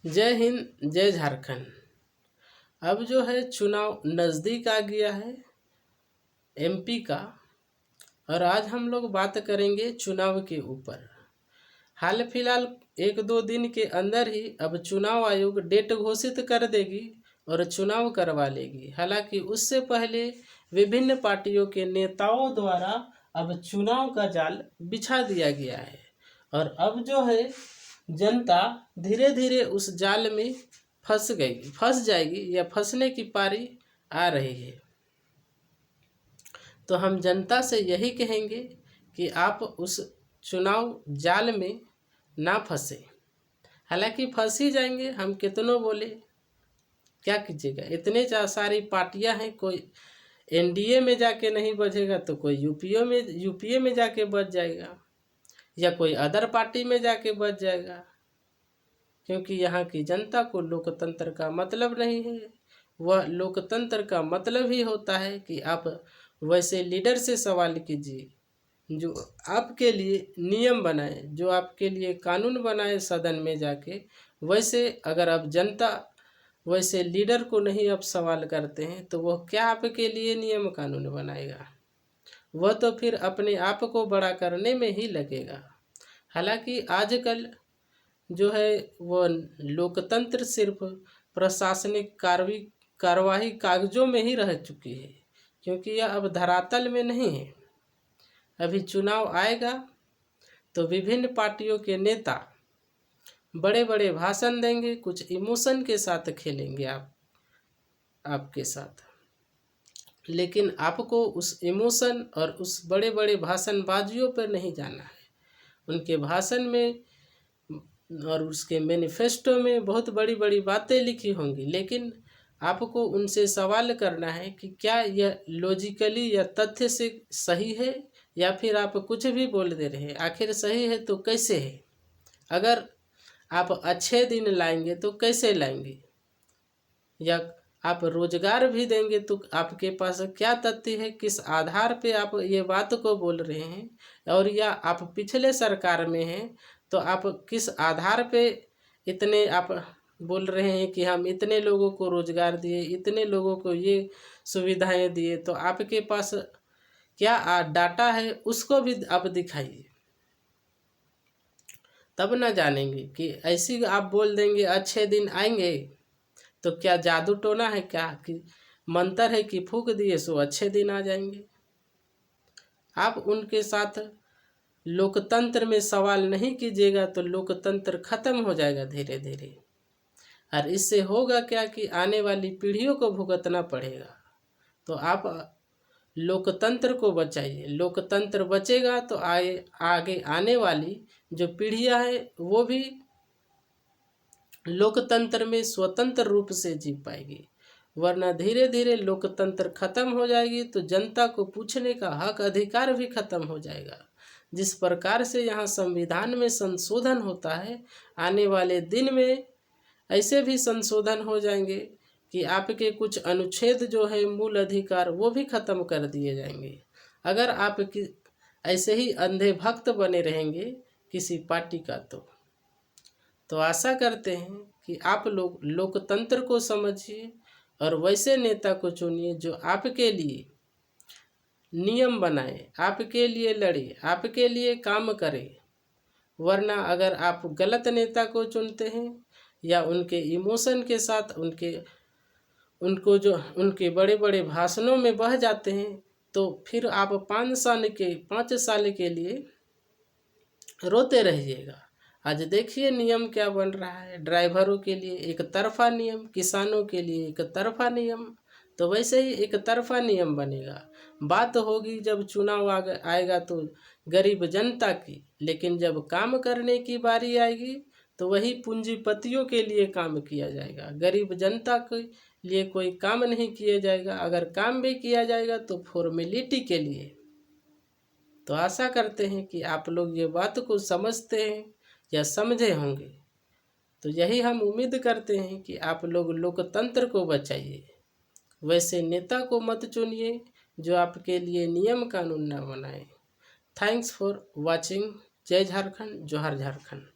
जय हिंद, जय झारखंड। अब जो है चुनाव नज़दीक आ गया है एमपी का, और आज हम लोग बात करेंगे चुनाव के ऊपर। हाल फिलहाल 1-2 दिन के अंदर ही अब चुनाव आयोग डेट घोषित कर देगी और चुनाव करवा लेगी। हालांकि उससे पहले विभिन्न पार्टियों के नेताओं द्वारा अब चुनाव का जाल बिछा दिया गया है, और अब जो है जनता धीरे धीरे उस जाल में फंस जाएगी या फंसने की पारी आ रही है। तो हम जनता से यही कहेंगे कि आप उस चुनाव जाल में ना फंसे। हालांकि फंस ही जाएंगे, हम कितनों बोले क्या कीजिएगा। इतने सारी पार्टियां हैं, कोई एनडीए में जाके नहीं बचेगा तो कोई यूपीए में जाके बच जाएगा, या कोई अदर पार्टी में जाके बच जाएगा। क्योंकि यहाँ की जनता को लोकतंत्र का मतलब नहीं है। वह लोकतंत्र का मतलब ही होता है कि आप वैसे लीडर से सवाल कीजिए जो आपके लिए नियम बनाए, जो आपके लिए कानून बनाए सदन में जाके। वैसे अगर आप जनता वैसे लीडर को नहीं आप सवाल करते हैं तो वह क्या आपके लिए नियम कानून बनाएगा। वह तो फिर अपने आप को बड़ा करने में ही लगेगा। हालांकि आजकल जो है वह लोकतंत्र सिर्फ प्रशासनिक कार्यवाही कागजों में ही रह चुकी है, क्योंकि यह अब धरातल में नहीं है। अभी चुनाव आएगा तो विभिन्न पार्टियों के नेता बड़े बड़े भाषण देंगे, कुछ इमोशन के साथ खेलेंगे आपके साथ। लेकिन आपको उस इमोशन और उस बड़े बड़े भाषणबाजियों पर नहीं जाना है। उनके भाषण में और उसके मैनिफेस्टो में बहुत बड़ी बड़ी बातें लिखी होंगी, लेकिन आपको उनसे सवाल करना है कि क्या यह लॉजिकली या तथ्य से सही है, या फिर आप कुछ भी बोल दे रहे हैं। आखिर सही है तो कैसे है। अगर आप अच्छे दिन लाएंगे तो कैसे लाएंगे, या आप रोजगार भी देंगे तो आपके पास क्या तथ्य है, किस आधार पे आप ये बात को बोल रहे हैं। और या आप पिछले सरकार में हैं तो आप किस आधार पे इतने आप बोल रहे हैं कि हम इतने लोगों को रोजगार दिए, इतने लोगों को ये सुविधाएं दिए। तो आपके पास क्या डाटा है, उसको भी आप दिखाइए, तब ना जानेंगे। कि ऐसी आप बोल देंगे अच्छे दिन आएंगे तो क्या जादू टोना है क्या, कि मंत्र है कि फूंक दिए सो अच्छे दिन आ जाएंगे। आप उनके साथ लोकतंत्र में सवाल नहीं कीजिएगा तो लोकतंत्र खत्म हो जाएगा धीरे धीरे। और इससे होगा क्या कि आने वाली पीढ़ियों को भुगतना पड़ेगा। तो आप लोकतंत्र को बचाइए। लोकतंत्र बचेगा तो आगे आने वाली जो पीढ़ियां हैं वो भी लोकतंत्र में स्वतंत्र रूप से जी पाएगी। वरना धीरे धीरे लोकतंत्र खत्म हो जाएगी तो जनता को पूछने का हक अधिकार भी खत्म हो जाएगा। जिस प्रकार से यहाँ संविधान में संशोधन होता है, आने वाले दिन में ऐसे भी संशोधन हो जाएंगे कि आपके कुछ अनुच्छेद जो है मूल अधिकार वो भी खत्म कर दिए जाएंगे। अगर आप ऐसे ही अंधे भक्त बने रहेंगे किसी पार्टी का तो आशा करते हैं कि आप लोग लोकतंत्र को समझिए और वैसे नेता को चुनिए जो आपके लिए नियम बनाए, आपके लिए लड़े, आपके लिए काम करे। वरना अगर आप गलत नेता को चुनते हैं या उनके इमोशन के साथ उनके बड़े बड़े भाषणों में बह जाते हैं तो फिर आप 5 साल के लिए रोते रहिएगा। आज देखिए नियम क्या बन रहा है। ड्राइवरों के लिए एक तरफा नियम, किसानों के लिए एक तरफा नियम। तो वैसे ही एक तरफा नियम बनेगा। बात होगी जब चुनाव आएगा तो गरीब जनता की, लेकिन जब काम करने की बारी आएगी तो वही पूंजीपतियों के लिए काम किया जाएगा। गरीब जनता के लिए कोई काम नहीं किया जाएगा। अगर काम भी किया जाएगा तो फॉर्मेलिटी के लिए। तो आशा करते हैं कि आप लोग ये बात को समझते हैं या समझे होंगे। तो यही हम उम्मीद करते हैं कि आप लोग लोकतंत्र को बचाइए। वैसे नेता को मत चुनिए जो आपके लिए नियम कानून ना बनाए। Thanks for watching. जय झारखंड, जोहार झारखंड।